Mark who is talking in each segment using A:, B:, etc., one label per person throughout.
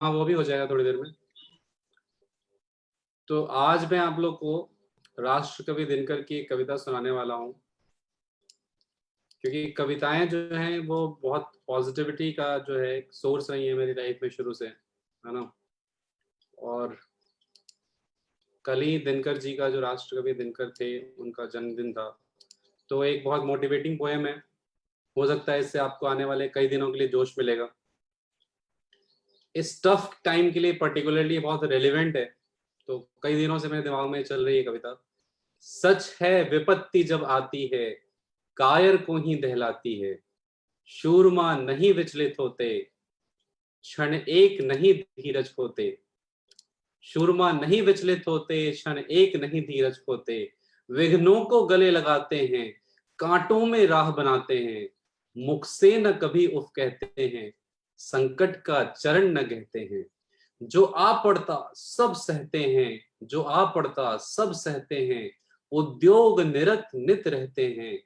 A: हाँ, वो भी हो जाएगा थोड़ी देर में। तो आज मैं आप लोग को राष्ट्रकवि दिनकर की एक कविता सुनाने वाला हूँ, क्योंकि कविताएं जो हैं वो बहुत पॉजिटिविटी का जो है एक सोर्स रही है मेरी लाइफ में शुरू से, है ना। और कल ही दिनकर जी का, जो राष्ट्रकवि दिनकर थे, उनका जन्मदिन था। तो एक बहुत मोटिवेटिंग पोएम है, हो सकता है इससे आपको आने वाले कई दिनों के लिए जोश मिलेगा। इस टफ टाइम के लिए पर्टिकुलरली बहुत रेलिवेंट है, तो कई दिनों से मेरे दिमाग में चल रही है कविता। सच है विपत्ति जब आती है, कायर को ही दहलाती है। शूरमा नहीं विचलित होते, क्षण एक नहीं धीरज खोते। शूरमा नहीं विचलित होते, क्षण एक नहीं धीरज खोते। विघ्नों को गले लगाते हैं, कांटों में राह बनाते हैं। मुख से न कभी उफ कहते हैं, संकट का चरण न कहते हैं। जो आ पड़ता सब सहते हैं, जो आ पड़ता सब सहते हैं। उद्योग निरत नित रहते हैं,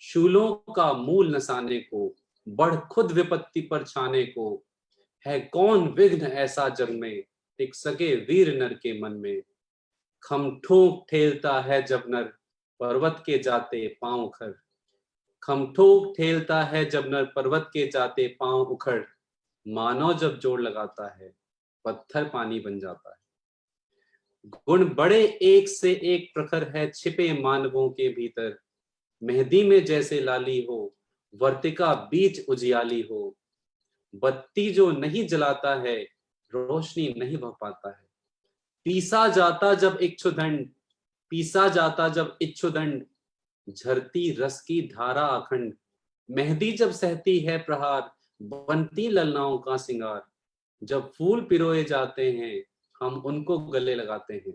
A: शूलों का मूल नसाने को। बढ़ खुद विपत्ति पर छाने को, है कौन विघ्न ऐसा जग में। टिक सके वीर नर के मन में। खम ठोक ठेलता है जब नर, पर्वत के जाते पांव उखड़। खम ठोक ठेलता है जब नर, पर्वत के जाते पांव उखड़। मानव जब जोड़ लगाता है, पत्थर पानी बन जाता है। गुण बड़े एक से एक प्रखर है, छिपे मानवों के भीतर। मेहंदी में जैसे लाली हो, वर्तिका बीच उजियाली हो। बत्ती जो नहीं जलाता है, रोशनी नहीं भर पाता है। पीसा जाता जब इच्छुदंड, पीसा जाता जब इच्छुदंड। झरती रस की धारा अखंड। मेहंदी जब सहती है प्रहार, बनती ललनाओं का सिंगार। जब फूल पिरोए जाते हैं, हम उनको गले लगाते हैं।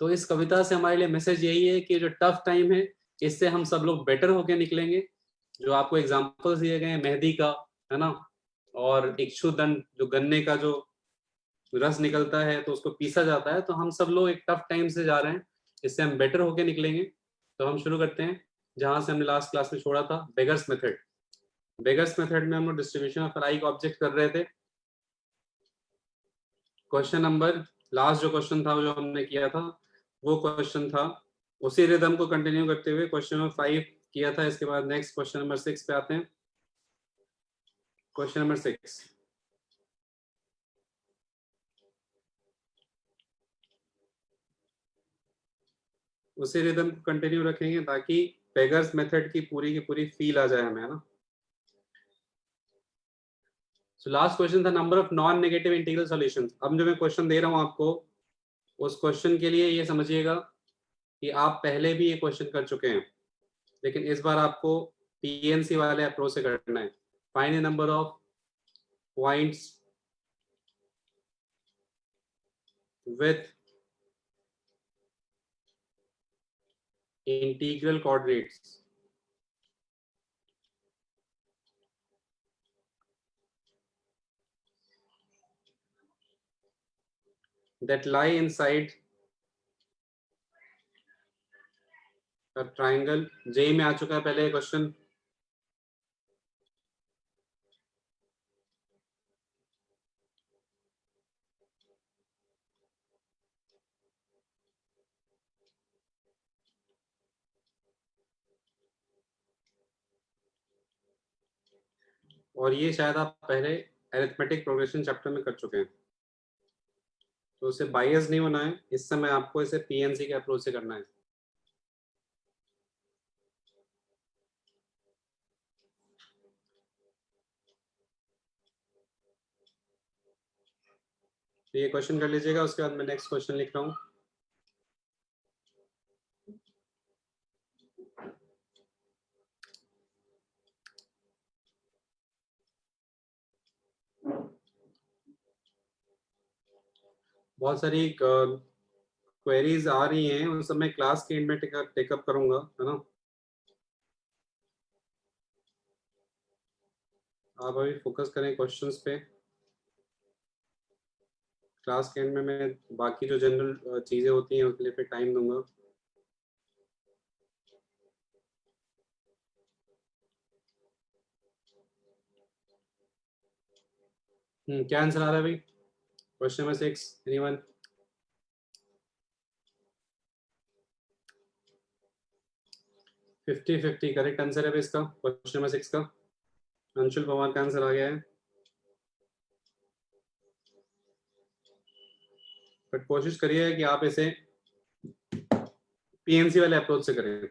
A: तो इस कविता से हमारे लिए मैसेज यही है कि जो टफ टाइम है, इससे हम सब लोग बेटर होके निकलेंगे। जो आपको एग्जांपल्स दिए गए हैं मेहंदी का, है ना, और इक्षुदंड जो गन्ने का जो रस निकलता है तो उसको पीसा जाता है, तो हम सब लोग एक टफ टाइम से जा रहे हैं, इससे हम बेटर होके निकलेंगे। तो हम शुरू करते हैं जहां से हमने लास्ट क्लास में छोड़ा था, बेगर्स मेथड। बेगर्स मेथड में हम लोग डिस्ट्रीब्यूशन ऑफ लाइक ऑब्जेक्ट कर रहे थे। क्वेश्चन नंबर, लास्ट जो क्वेश्चन था जो हमने किया था, वो क्वेश्चन था, उसी रिदम को कंटिन्यू करते हुए क्वेश्चन नंबर 5 किया था। इसके बाद नेक्स्ट क्वेश्चन नंबर 6 पे आते हैं। क्वेश्चन नंबर 6, उसी रिदम को कंटिन्यू रखेंगे ताकि बेगर्स मेथड की पूरी फील आ जाए हमें, है ना। सो लास्ट क्वेश्चन था number of non negative integral solutions. अब जो मैं क्वेश्चन दे रहा हूं आपको, उस क्वेश्चन के लिए ये समझिएगा कि आप पहले भी ये क्वेश्चन कर चुके हैं, लेकिन इस बार आपको पीएनसी वाले अप्रोच से करना है। Find the number of points with integral coordinates that lie inside a triangle। JEE में आ चुका है पहले क्वेश्चन। और ये शायद आप पहले अरिथमेटिक प्रोग्रेशन चैप्टर में कर चुके हैं, तो उसे बायस नहीं होना है। इस समय आपको इसे पीएनसी के अप्रोच से करना है। तो ये क्वेश्चन कर लीजिएगा, उसके बाद मैं नेक्स्ट क्वेश्चन लिख रहा हूँ। बहुत सारी क्वेरीज आ रही हैं, उन सब मैं क्लास के एंड में टेकअप करूंगा, है ना। आप अभी फोकस करें क्वेश्चंस पे। क्लास के एंड में मैं बाकी जो जनरल चीजें होती हैं उसके लिए फिर टाइम दूंगा। क्या आंसर आ रहा है भाई? Question number 6, anyone? Fifty 50 correct answer है इसका, क्वेश्चन नंबर 6 का। अंशुल पवार का आंसर आ गया है, बट कोशिश करिए कि आप इसे पीएनसी वाले अप्रोच से करें।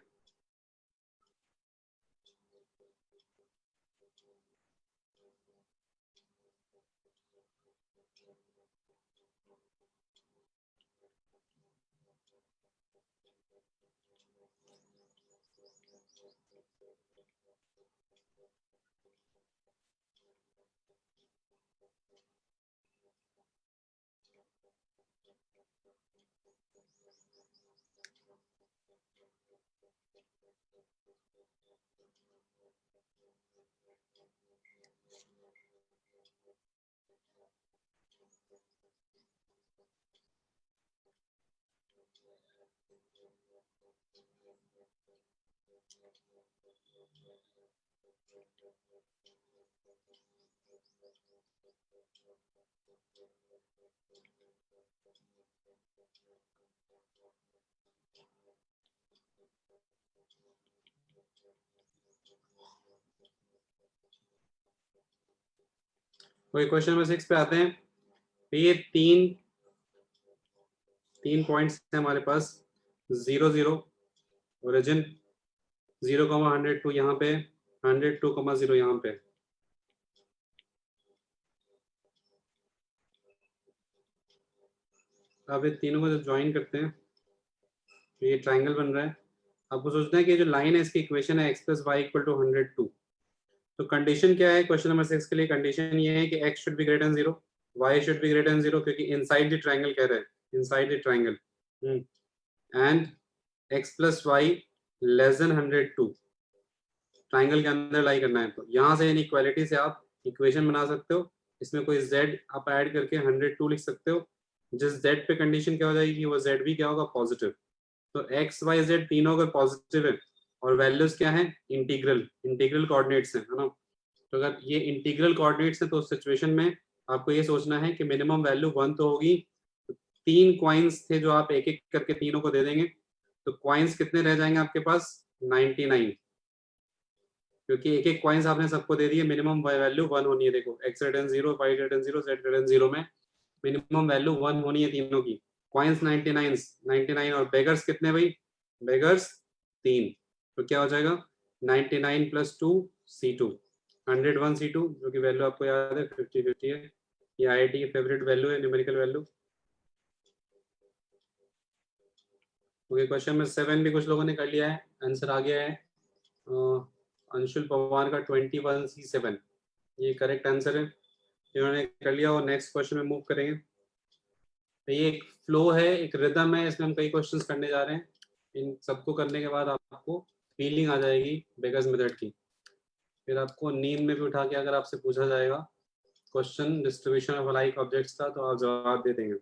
A: वही क्वेश्चन नंबर 6 पे आते हैं। तो ये तीन पॉइंट्स हैं हमारे पास, 0 0 ओरिजिन, 0,102 यहाँ पे, 102,0 यहाँ पे। अब ये तीनों को जब ज्वाइन करते हैं तो ये ट्राइंगल बन रहा है। आपको सोचना है कि जो लाइन है इसकी इक्वेशन है x plus Y equal to 102। तो कंडीशन क्या है क्वेश्चन नंबर 6 के लिए? कंडीशन ये है कि x should be greater than 0, y should be greater than 0, क्योंकि इनसाइड द ट्राइंगल कह रहे हैं, inside the triangle, and x plus Y less than 102 triangle के अंदर लाई करना है। तो यहाँ से इनइक्वालिटी से आप इक्वेशन बना सकते हो, इसमें कोई z आप ऐड करके 102 लिख सकते हो। जिस z पे कंडीशन क्या हो जाएगी, वो z भी क्या होगा, पॉजिटिव। तो x y z तीनों अगर पॉजिटिव है और वैल्यूज क्या है, इंटीग्रल कोऑर्डिनेट्स है ना। तो अगर ये इंटीग्रल कोऑर्डिनेट्स है तो उस सिचुएशन में आपको ये सोचना है कि मिनिमम वैल्यू 1 तो होगी। तो 3 कॉइन्स थे जो आप एक एक करके तीनों को दे देंगे, तो कॉइन्स कितने रह जाएंगे आपके पास, 99, क्योंकि एक एक कॉइन्स आपने सबको दे दिए। मिनिमम वैल्यू 1 होनी है। देखो x greater than 0, y greater than 0, z greater than 0 में मिनिमम वैल्यू 1 होनी है तीनों की। कॉइन्स 99 और बेगर्स कितने भाई, बेगर्स 3। तो क्या हो जाएगा, 99 प्लस 2 C2, 101 C2, जो कि वैल्यू आपको याद है 50-50 है। ये IIT की फेवरेट वैल्यू है, न्यूमेरिकल वैल्यू। ओके, क्वेश्चन में 7 भी कुछ लोगों ने कर लिया है, आंसर आ गया है। अंशुल पवार का 21C7 ये करेक्ट आंसर है, इन्होंने कर लिया। और नेक्स्ट क्वेश्चन में मूव करेंगे। तो ये एक फ्लो है, एक रिदम है, इसमें हम कई क्वेश्चंस करने जा रहे हैं। इन सबको करने के बाद आपको फीलिंग आ जाएगी बेगर्स मेथड की। फिर आपको नींद में भी उठा के अगर आपसे पूछा जाएगा question distribution of alike objects का, तो आप जवाब दे देंगे।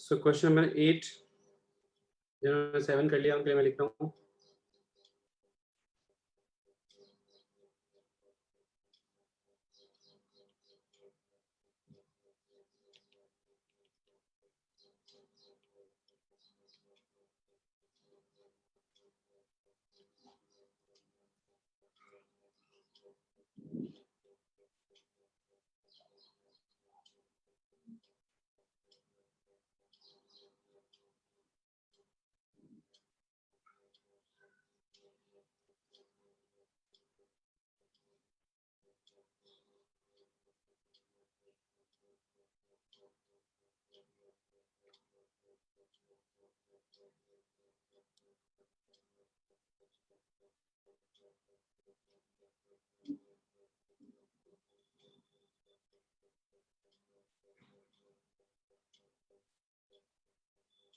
A: सो क्वेश्चन नंबर 8, जिन्होंने 7 कर लिया उनके लिए मैं लिखता हूँ।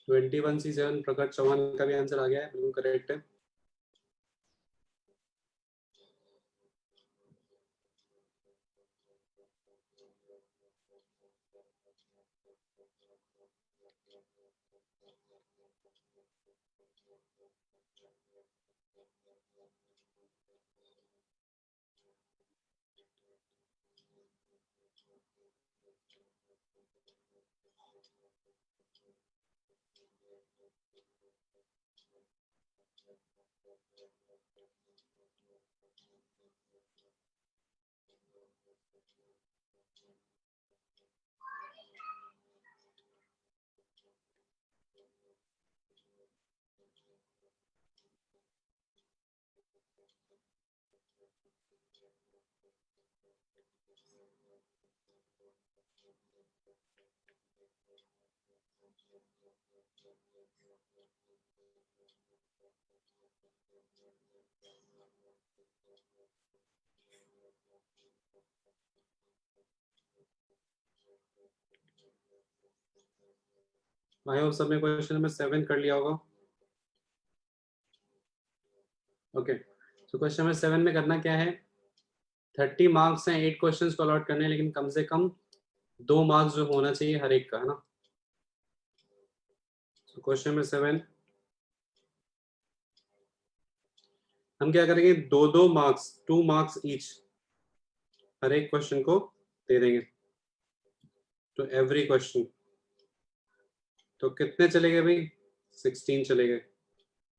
A: तो 21C7 प्रकट चौहान का भी आंसर आ गया है, बिल्कुल करेक्ट है। आई होप सबने क्वेश्चन नंबर 7 कर लिया होगा। ओके, सो क्वेश्चन नंबर 7 में करना क्या है, 30 मार्क्स हैं, 8 क्वेश्चंस को अलॉट करने हैं, लेकिन कम से कम 2 मार्क्स जो होना चाहिए हर एक का, है ना। सो क्वेश्चन नंबर 7 हम क्या करेंगे, 2 मार्क्स, 2 मार्क्स ईच हर एक क्वेश्चन को दे देंगे, तो एवरी क्वेश्चन। तो कितने चले गए भाई, 16 चले गए।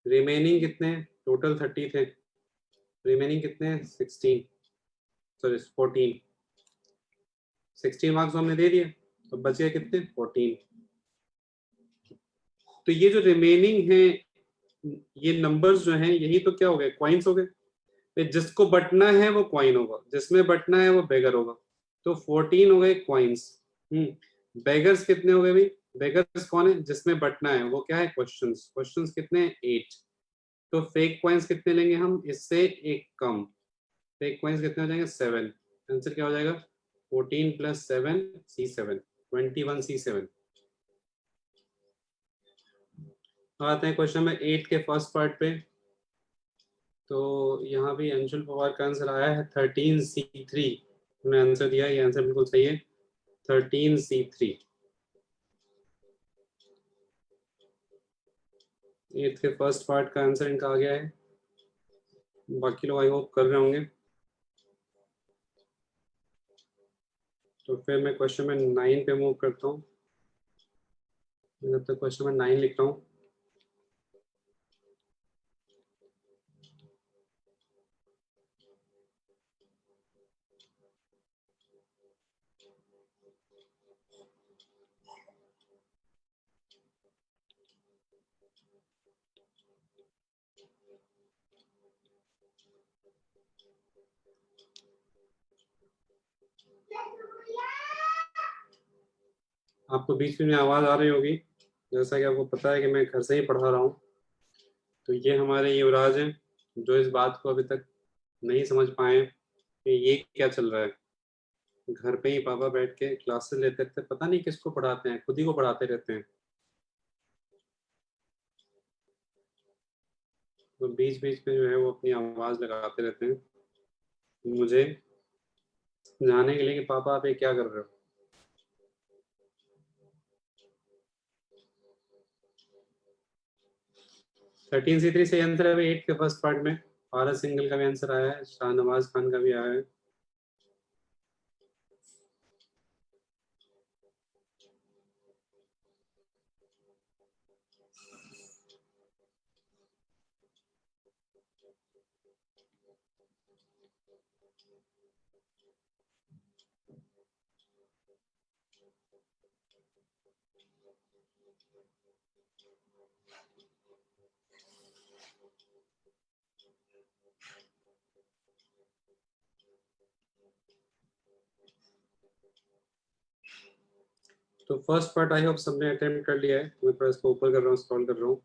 A: रिमेनिंग कितने, टोटल 30 थे, रिमेनिंग कितने, 16, सॉरी 14। 16 मार्क्स हमने दे दिए, तो बच गए कितने, 14। तो ये जो रिमेनिंग है, ये नंबर्स जो हैं, यही तो क्या हो गए, क्वाइंस हो गए। जिसको बटना है वो क्वाइन होगा, जिसमें बटना है वो बेगर होगा। तो 14 हो गए क्वाइंस। बेगर्स कितने हो गए भाई, बेगर्स कौन है, जिसमें बटना है वो क्या है, क्वेश्चंस। क्वेश्चंस कितने, 8। तो फेक क्वाइंस कितने लेंगे हम, इससे एक कम। फेक क्वाइंस कितने हो जाएंगे, 7। आंसर क्या हो जाएगा, 14 + 7 C7, 21 C7। आते हैं क्वेश्चन नंबर 8 के फर्स्ट पार्ट पे। तो यहाँ भी अंशुल पवार का आंसर आया है 13C3। उन्होंने आंसर दिया, ये आंसर बिल्कुल सही है, 13C3। 8 के फर्स्ट पार्ट का आंसर इनका आ गया है। बाकी लोग आई होप कर रहे होंगे। तो फिर मैं क्वेश्चन में 9 पे मूव करता हूँ। जब तक क्वेश्चन में 9 लिख रहा हूँ। आपको बीच में आवाज आ रही होगी, जैसा कि आपको पता है कि मैं घर से ही पढ़ा रहा हूँ। तो ये हमारे युवराज हैं, जो इस बात को अभी तक नहीं समझ पाए कि ये क्या चल रहा है। घर पे ही पापा बैठ के क्लासेस लेते रहते, पता नहीं किसको पढ़ाते हैं, खुद ही को पढ़ाते रहते हैं। तो बीच बीच में जो है वो अपनी आवाज लगाते रहते हैं मुझे समझाने के लिए कि पापा आप ये क्या कर रहे हो। 13C3 से आंसर है 8 के फर्स्ट पार्ट में। फारस सिंगल का भी आंसर आया है, शाहनवाज खान का भी आया है। तो फर्स्ट पार्ट आई होप सबने अटेम्प्ट कर लिया है। मैं थोड़ा इसको ऊपर कर रहा हूँ, स्क्रॉल कर रहा हूँ।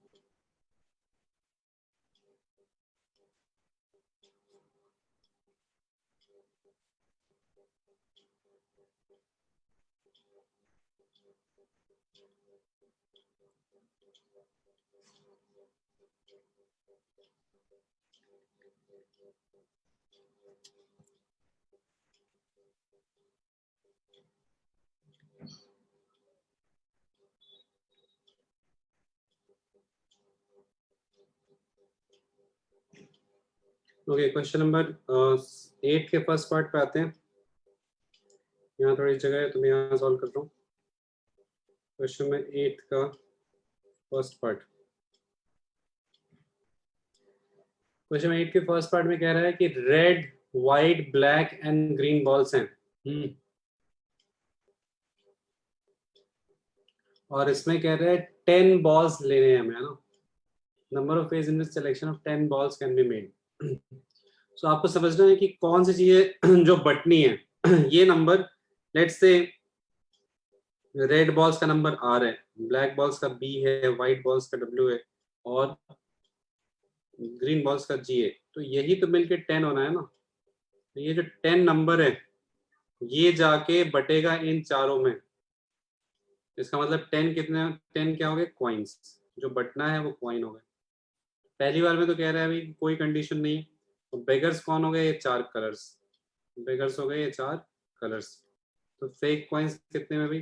A: ओके, क्वेश्चन नंबर 8 के फर्स्ट पार्ट पे आते हैं। यहाँ थोड़ी जगह है तो मैं यहाँ सॉल्व कर रहा हूँ। क्वेश्चन नंबर 8 का फर्स्ट पार्ट। क्वेश्चन 8 के फर्स्ट पार्ट में कह रहा है कि red, white, black and green balls हैं। और इसमें कह रहे हैं 10 बॉल्स लेने हैं हमें, है ना। Number of phase in this selection of 10 balls can be made. So आपको समझना है कि कौन सी चीजें जो बटनी है। ये number let's say red balls का नंबर R है, ब्लैक बॉल्स का B है, व्हाइट बॉल्स का W है और ग्रीन बॉल्स का G है। तो यही तो मिलके 10 होना है ना। तो ये जो 10 नंबर है ये जाके बटेगा इन चारों में। इसका मतलब 10 कितने, 10 क्या हो गए, कॉइन्स। जो बटना है वो कॉइन हो गए। पहली बार में तो कह रहा है अभी कोई कंडीशन नहीं है। तो बेगर्स कौन हो गए, ये 4 कलर्स। बेगर्स हो गए ये 4 कलर्स। तो फेक कॉइन्स कितने में भाई,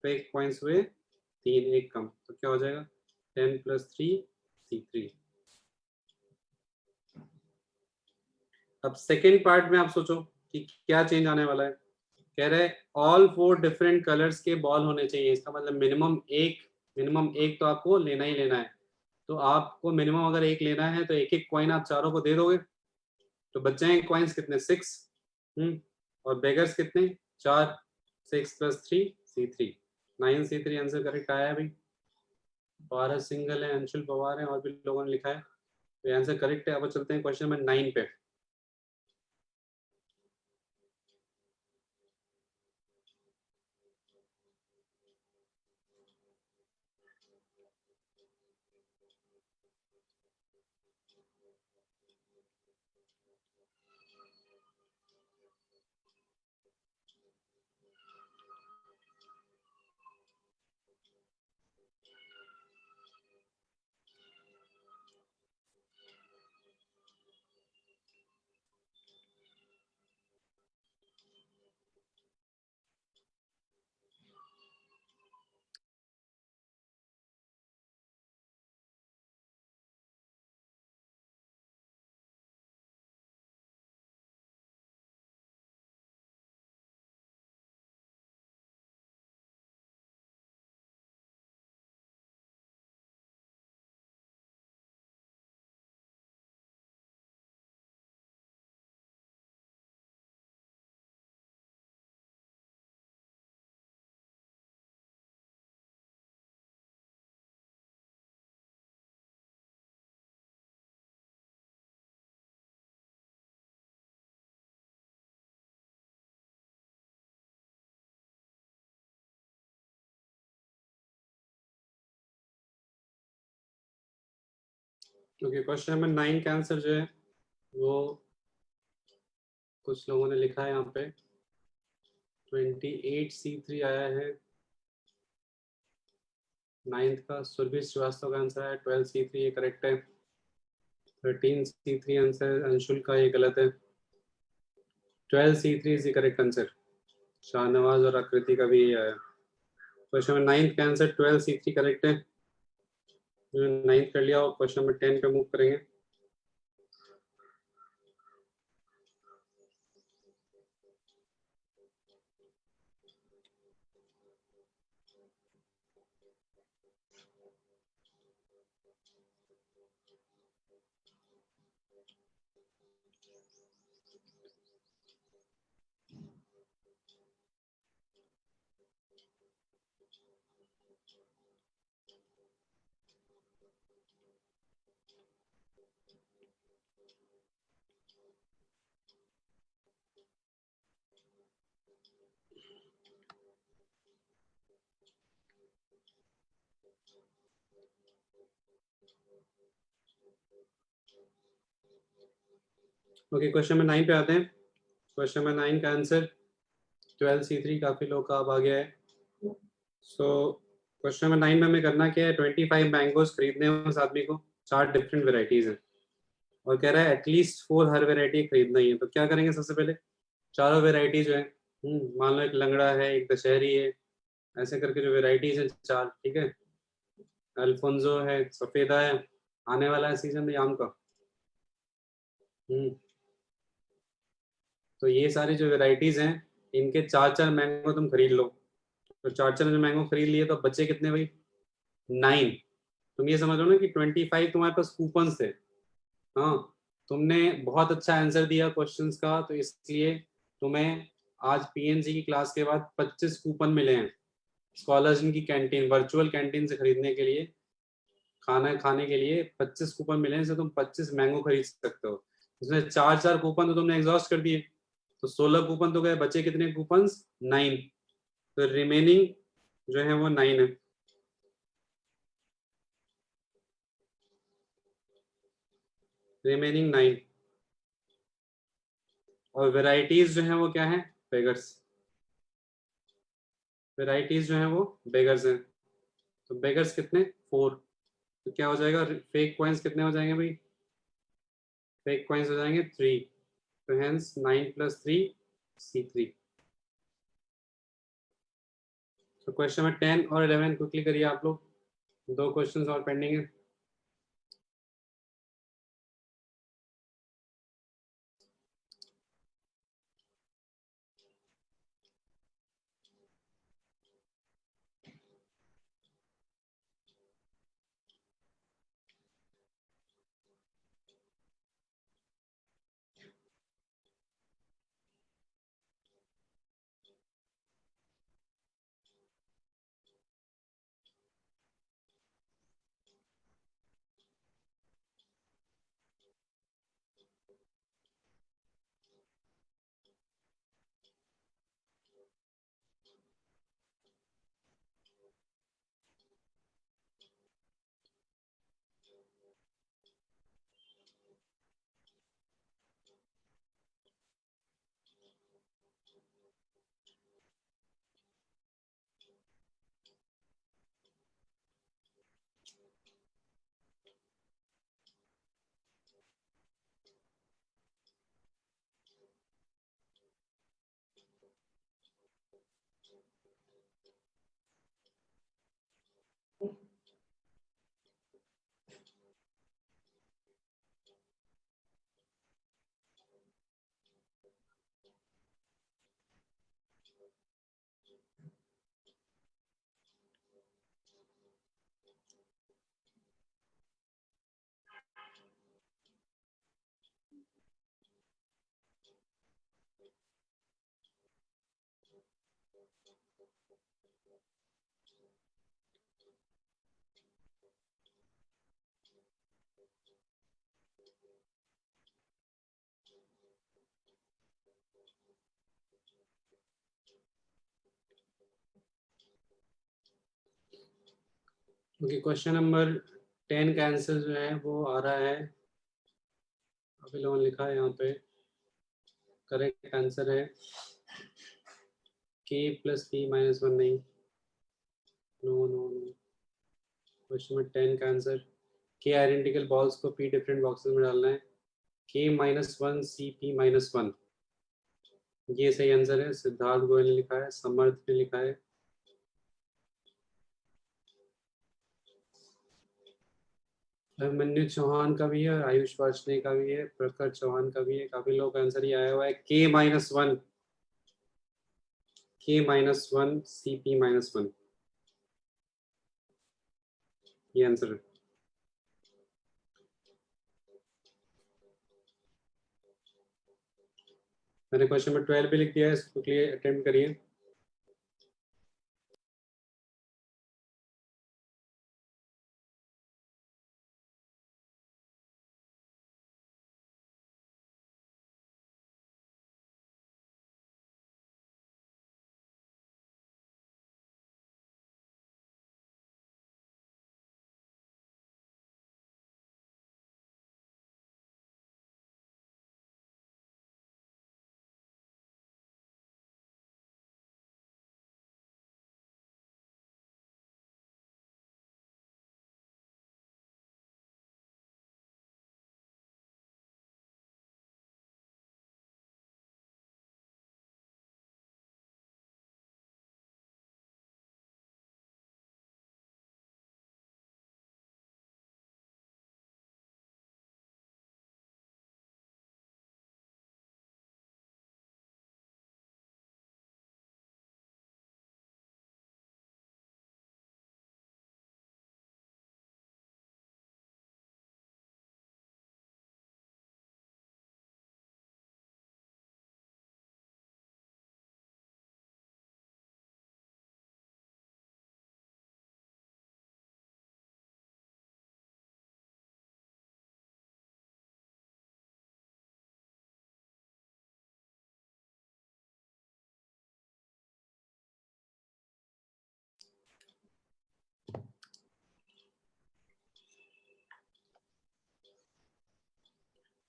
A: फेक कॉइन्स हुए 3, एक कम, तो क्या हो जाएगा 10 + 3 C3। अब सेकेंड पार्ट में आप सोचो कि क्या चेंज आने वाला है। कह रहे ऑल 4 डिफरेंट कलर्स के बॉल होने चाहिए। इसका मतलब मिनिमम एक तो आपको लेना ही लेना है। तो आपको मिनिमम अगर एक लेना है तो एक एक कॉइन आप चारों को दे दोगे। तो बच जाएंगे कॉइन्स कितने, 6। और बेगर्स कितने, 4। 6 + 3 C3, 9 C3 आंसर करेक्ट आया है भाई। 12 सिंगल है, अंशुल पवार है और भी लोगों ने लिखा है। तो आंसर करेक्ट है। अब चलते हैं क्वेश्चन नंबर 9 पे। क्योंकि क्वेश्चन नंबर 9 का आंसर जो है वो कुछ लोगों ने लिखा है यहाँ पे 28 C3 आया है। 9th का सुरभि श्रीवास्तव का आंसर है 12 C3, ये करेक्ट है। 13 C3 आंसर अंशुल का, ये गलत है। 12 C3 is the correct answer. Shahnawaz और आकृति का भी यही आया। क्वेश्चन नंबर 9 का आंसर 12 C3 करेक्ट है। 9th कर लिया और क्वेश्चन नंबर 10 पे मूव करेंगे। ओके, क्वेश्चन नंबर 9 पे आते हैं। क्वेश्चन नंबर 9 का आंसर 12 C3 काफी लोग का अब आ गया है। सो क्वेश्चन नंबर 9 में हमें करना क्या है, 25 मैंगोज खरीदने हैं उस आदमी को। 4 डिफरेंट वेराइटीज हैं और कह रहा है एटलीस्ट 4 हर वेराइटी खरीदना ही है। तो क्या करेंगे, सबसे पहले चारों वेराइटी जो है, मान लो एक लंगड़ा है, एक दशहरी है, ऐसे करके जो वेराइटीज है 4, ठीक है। अल्फोंजो है, सफेदा है, आने वाला है सीजन आम का। हम्म तो ये सारी जो वेराइटीज हैं इनके 4-4 मैंगो तुम खरीद लो। तो 4-4 जो मैंगो खरीद लिए तो बच्चे कितने भाई, 9। तुम ये समझ लो ना कि 25 तुम्हारे पास कूपन थे। हाँ, तुमने बहुत अच्छा आंसर दिया क्वेश्चंस का, तो इसलिए तुम्हें आज पीएनजी की क्लास के बाद 25 कूपन मिले हैं स्कॉलर्स की कैंटीन, वर्चुअल कैंटीन से खरीदने के लिए, खाना खाने के लिए 25 कूपन मिले हैं, जिससे तुम 25 मैंगो खरीद सकते हो। उसमें 4-4 कूपन तो तुमने एग्जॉस्ट कर दिए, तो 16 कूपन तो गए, बचे कितने कूपन, 9। तो रिमेनिंग जो है वो 9 है। रिमेनिंग 9। और वेराइटीज जो है वो क्या है? बेगर्स। वेराइटीज जो है वो बेगर्स हैं। तो बेगर्स कितने? 4। तो क्या हो जाएगा? फेक कॉइन्स कितने हो जाएंगे भाई? फेक कॉइन्स हो जाएंगे 3। तो हेंस 9 + 3 C3। तो क्वेश्चन नंबर 10 और 11 क्विकली करिए आप लोग, 2 क्वेश्चंस और पेंडिंग है। ओके, क्वेश्चन नंबर 10 का आंसर जो है वो आ रहा है, अभी लोगों ने लिखा है यहाँ पे। करेक्ट आंसर है k + p - 1। नहीं, no no no. Question number 10 का आंसर, k आइडेंटिकल बॉल्स को p डिफरेंट बॉक्सेस में डालना है। k - 1 cp - 1, ये सही आंसर है। सिद्धार्थ गोयल ने लिखा है, समर्थ ने लिखा है। अभिमन्यु चौहान का भी है, आयुष वार्ष्णेय का भी है, प्रखर चौहान का भी है। काफी लोग का आंसर ही आया हुआ है k - 1, k - 1 cp - 1, ये आंसर है। मैंने क्वेश्चन नंबर 12 पे लिख दिया है, इसको क्लियर अटेम्प्ट करिए।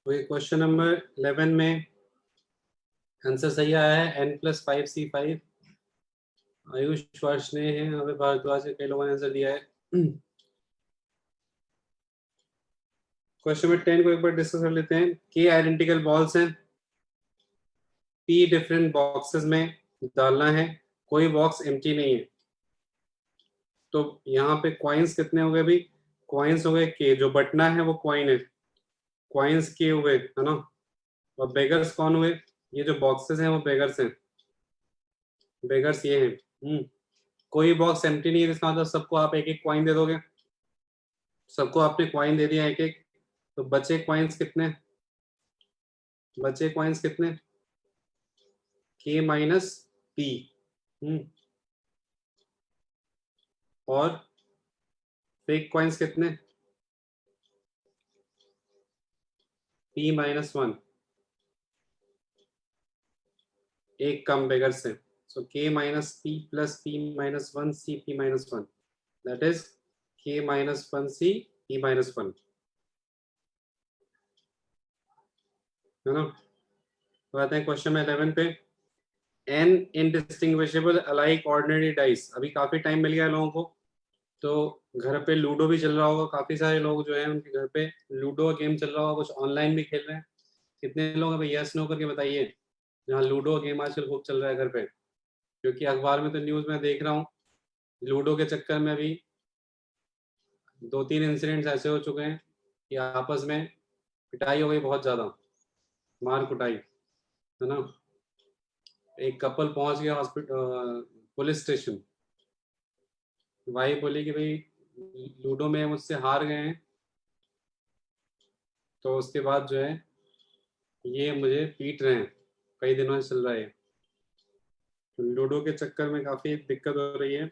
A: तो क्वेश्चन नंबर 11 में आंसर सही आया है n+5c5। आयुष वार्ष्णेय है, अभी भारद्वाज के कई लोगों ने आंसर दिया है। क्वेश्चन नंबर 10 को एक बार डिस्कस कर लेते हैं। के आइडेंटिकल बॉल्स हैं, पी डिफरेंट बॉक्सेस में डालना है, कोई बॉक्स एम्प्टी नहीं है। तो यहाँ पे क्वाइंस कितने हो गए भाई? क्वाइंस हो गए के, जो बटना है वो क्वाइन है, क्वाइंस के हुए है ना। और बेगर्स कौन हुए? ये जो बॉक्सेस हैं वो बेगर्स हैं, बेगर्स ये हैं। कोई बॉक्स एम्प्टी नहीं है, इसका मतलब सबको आप एक एक क्वाइन दे दोगे। सबको आपने क्वाइन दे दिया एक एक, तो बचे क्वाइंस कितने? बचे क्वाइंस कितने? के माइनस पी। और फेक क्वाइंस कितने? p-1, एक कम बेगर से। सो k minus p plus p-1 c p-1, that is k-1 c p-1, है ना। तो आते हैं क्वेश्चन में 11 पे। n indistinguishable alike ordinary dice. अभी काफी टाइम मिल गया है लोगों को, तो घर पे लूडो भी चल रहा होगा, काफी सारे लोग जो है उनके घर पे लूडो गेम चल रहा होगा, कुछ ऑनलाइन भी खेल रहे हैं। कितने लोग हैं भाई? यस नो करके बताइए, जहाँ लूडो गेम आजकल खूब चल रहा है घर पे। क्योंकि अखबार में तो न्यूज में देख रहा हूँ, लूडो के चक्कर में भी 2-3 इंसिडेंट्स ऐसे हो चुके हैं कि आपस में पिटाई हो गई, बहुत ज्यादा मार कुटाई, है ना। एक कपल पहुंच गया हॉस्पिटल, पुलिस स्टेशन। वाइफ बोली कि भाई लूडो में मुझसे हार गए हैं, तो उसके बाद जो है ये मुझे पीट रहे हैं, कई दिनों से चल रहा है। तो लूडो के चक्कर में काफी दिक्कत हो रही है।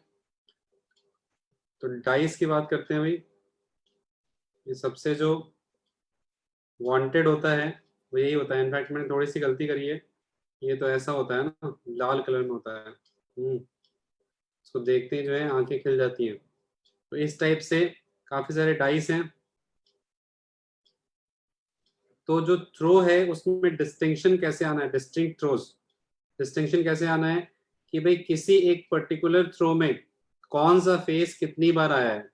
A: तो डाइस की बात करते हैं भाई। ये सबसे जो वांटेड होता है वो यही होता है। इनफैक्ट मैंने थोड़ी सी गलती करी है, ये तो ऐसा होता है ना, लाल कलर में होता है। इसको देखते ही जो है आंखें खिल जाती हैं। तो इस टाइप से काफी सारे डाइस हैं। तो जो थ्रो है उसमें डिस्टिंक्शन कैसे आना है? डिस्टिंक्ट थ्रोज, डिस्टिंक्शन कैसे आना है कि भाई किसी एक पर्टिकुलर थ्रो में कौन सा फेस कितनी बार आया है।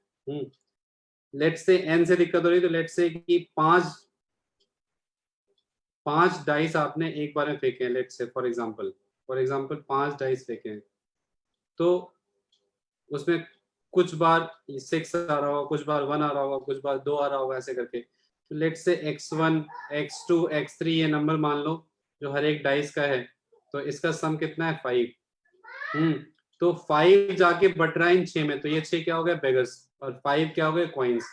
A: लेट्स से एन से दिक्कत हो रही है, तो लेट्स से कि पांच डाइस आपने एक बार में फेंके हैं। Let's say for example 5 dice फेंके हैं, तो उसमें कुछ बार 6 आ रहा होगा, कुछ बार 1 आ रहा होगा, कुछ बार 2 आ रहा होगा, ऐसे करके। तो let's say x1 x2 x3 ये नंबर मान लो जो हर एक डाइस का है। तो इसका सम कितना है? 5। तो 5 जाके बट रहा है इन 6 में, तो ये 6 क्या हो गया? बेगर्स। और 5 क्या हो गए? क्वाइंस।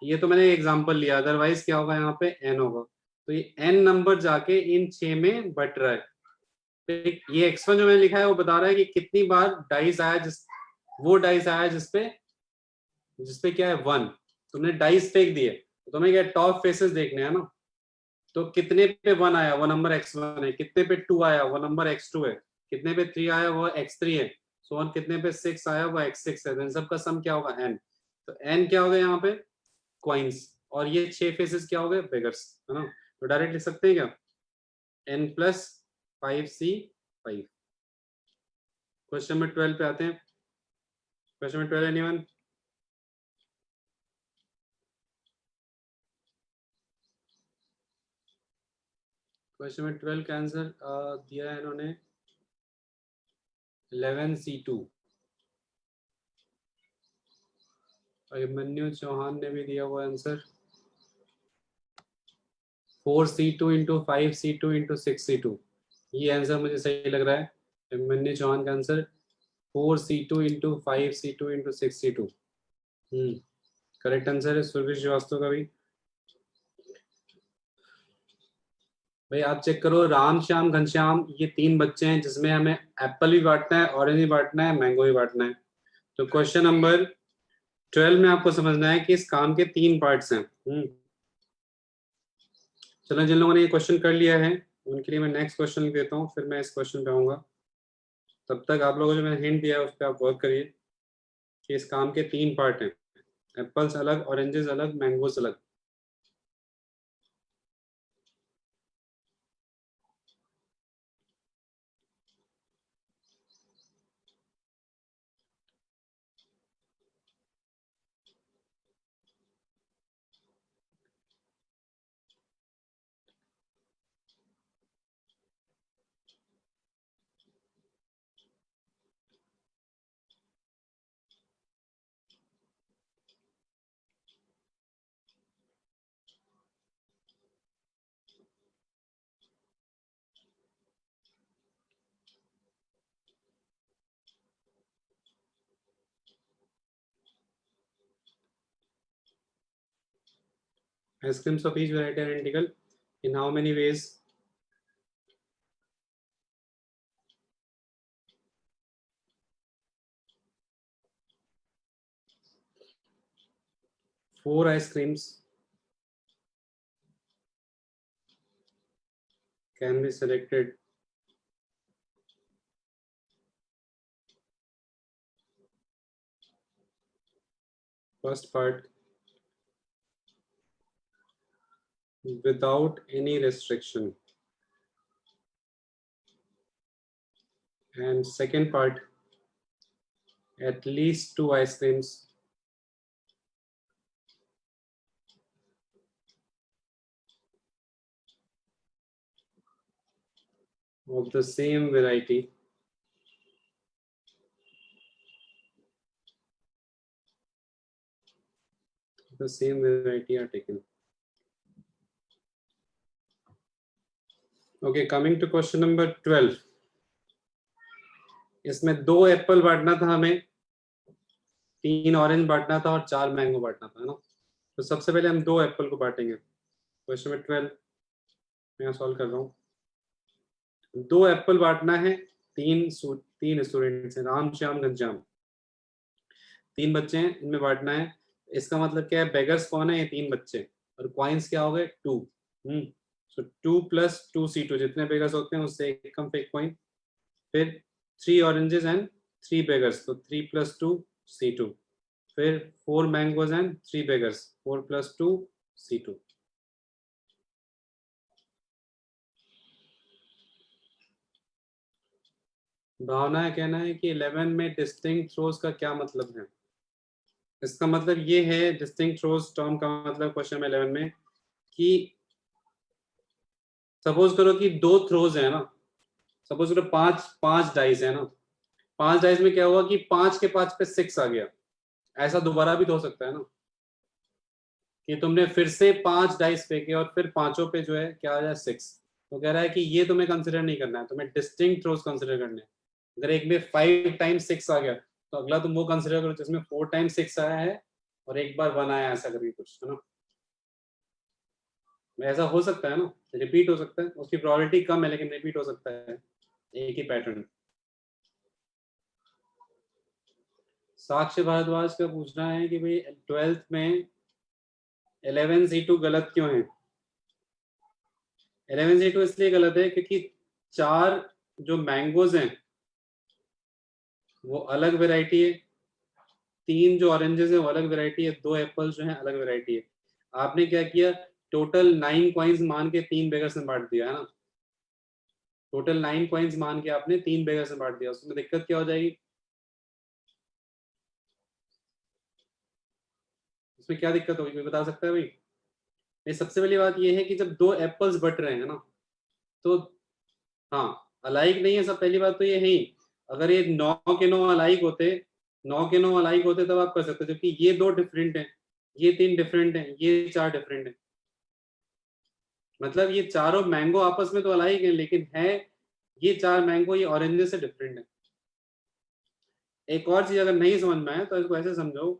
A: ये तो मैंने एग्जांपल लिया, अदरवाइज क्या होगा? यहाँ पे n होगा। तो ये n नंबर जाके इन 6 में बट रहा है। ये x1 जो मैंने लिखा है वो बता रहा है कि कितनी बार डाइस आया, वो डाइस आया जिसपे क्या है? 1। तुमने डाइस फेंक दिए, तो तुम्हें क्या टॉप फेसेस देखने हैं ना। तो कितने पे 1 आया? वो नंबर x1 है। कितने पे 2 आया? वो नंबर x2 है। कितने पे 3 आया? वो x3 है। सो ऑन कितने पे 6 आया? वो x6 है। तो इन सबका सम क्या होगा? n। तो n क्या हो गया यहाँ पे? क्वाइंस। और ये 6 फेसेस क्या हो गए? बेगर्स, है ना। तो डायरेक्ट लिख सकते हैं क्या? n+5c5। क्वेश्चन नंबर 12 पे आते हैं। Question number 12 anyone? Question number 12 का आंसर दिया है इन्होंने 11c2। अभिमन्यु चौहान ने भी दिया हुआ answer 4c2 into 5c2 into 6c2। ये आंसर मुझे सही लग रहा है। अभिमन्यु चौहान का answer 4c2 into 5c2 into 6c2 correct answer है। सुरभि श्रीवास्तव का भी। भाई आप चेक करो, राम श्याम घनश्याम ये 3 बच्चे हैं जिसमें हमें एप्पल भी बांटना है, ऑरेंज भी बांटना है, मैंगो भी बांटना है। तो क्वेश्चन नंबर 12 में आपको समझना है कि इस काम के 3 पार्ट्स हैं। चलो, जिन लोगों ने ये क्वेश्चन कर लिया है उनके लिए मैं नेक्स्ट क्वेश्चन लिख देता हूँ, फिर मैं इस क्वेश्चन पे आऊंगा। तब तक आप लोगों को जो मैंने हिंट दिया है उस पर आप वर्क करिए कि इस काम के 3 पार्ट हैं। एप्पल्स अलग, ऑरेंजेस अलग, मैंगोस अलग। Ice creams of each variety are identical in how many ways? Four ice creams can be selected first part without any restriction, and second part at least two ice creams of the same variety are taken. Okay, coming to question number 12. इसमें 2 Apple बांटना था हमें, 3 orange बांटना था और 4 mango बांटना था, है ना। तो सबसे पहले हम 2 एप्पल को बांटेंगे। क्वेश्चन नंबर 12 मैं सॉल्व कर रहा हूँ। 2 एप्पल बांटना है, तीन स्टूडेंट्स हैं, राम श्याम घनश्याम, 3 बच्चे हैं, इनमें बांटना है। इसका मतलब क्या है, बेगर्स कौन है, ये 3 बच्चे, और कॉइन्स क्या हो गए 2। सो 2 + 2 C2, जितने बेगर्स होते हैं उससे एक कम पे एक कॉइन। फिर 3 ऑरेंजेस एंड 3 बेगर्स, तो 3 + 2 C2। फिर 4 मैंगोज एंड 3 बेगर्स, 4 + 2 C2। भावना है कहना है कि 11 में डिस्टिंक्ट थ्रोज का क्या मतलब है। इसका मतलब ये है, डिस्टिंक्ट थ्रोज टर्म का मतलब क्वेश्चन में 11 में, कि सपोज करो कि 2 थ्रोज है ना, सपोज करो 5 डाइस है ना, 5 डाइस में क्या हुआ कि 5 के 5 पे 6 आ गया। ऐसा दोबारा भी तो हो सकता है ना, कि तुमने फिर से 5 डाइस फेंके और फिर पांचों पे जो है क्या आ जाए 6। तो कह रहा है कि ये तुम्हें कंसिडर नहीं करना है, तुम्हें डिस्टिंक्ट थ्रोज कंसिडर करने हैं। अगर एक में 5 टाइम्स 6 आ गया तो अगला तुम वो कंसिडर करो जिसमें 4 टाइम्स 6 आया है और एक बार 1 आया, ऐसा करके कुछ, है ना। ऐसा हो सकता है ना, रिपीट हो सकता है, उसकी प्रोबेबिलिटी कम है लेकिन रिपीट हो सकता है एक ही पैटर्न। साक्ष्य भारद्वाज का पूछना है कि भाई 12th में 11C2 गलत क्यों है। 11C2 इसलिए गलत है क्योंकि 4 जो मैंगोज हैं वो अलग वेराइटी है, 3 जो ऑरेंजेस है वो अलग वेराइटी है, 2 एप्पल्स जो है अलग वेराइटी है। आपने क्या किया, टोटल 9 कॉइन्स मान के 3 बेगर्स में बांट दिया, है ना। टोटल 9 कॉइन्स मान के आपने 3 बेगर्स में बांट दिया, उसमें दिक्कत क्या हो जाएगी, उसमें क्या दिक्कत होगी, कोई बता सकता है भाई। नहीं, सबसे पहली बात ये है कि जब 2 एप्पल्स बट रहे हैं ना, तो हाँ अलाइक नहीं है, सब पहली बात तो ये है ही। अगर ये 9 के 9 अलाइक होते, 9 के 9 अलाइक होते तब आप कर सकते, जबकि ये 2 डिफरेंट हैं, ये 3 डिफरेंट हैं, ये 4 डिफरेंट हैं। मतलब ये चारों मैंगो आपस में तो अलाइक हैं लेकिन है, ये 4 मैंगो ये ऑरेंजेस से डिफरेंट है। एक और चीज अगर नहीं समझ में आए तो इसको ऐसे समझो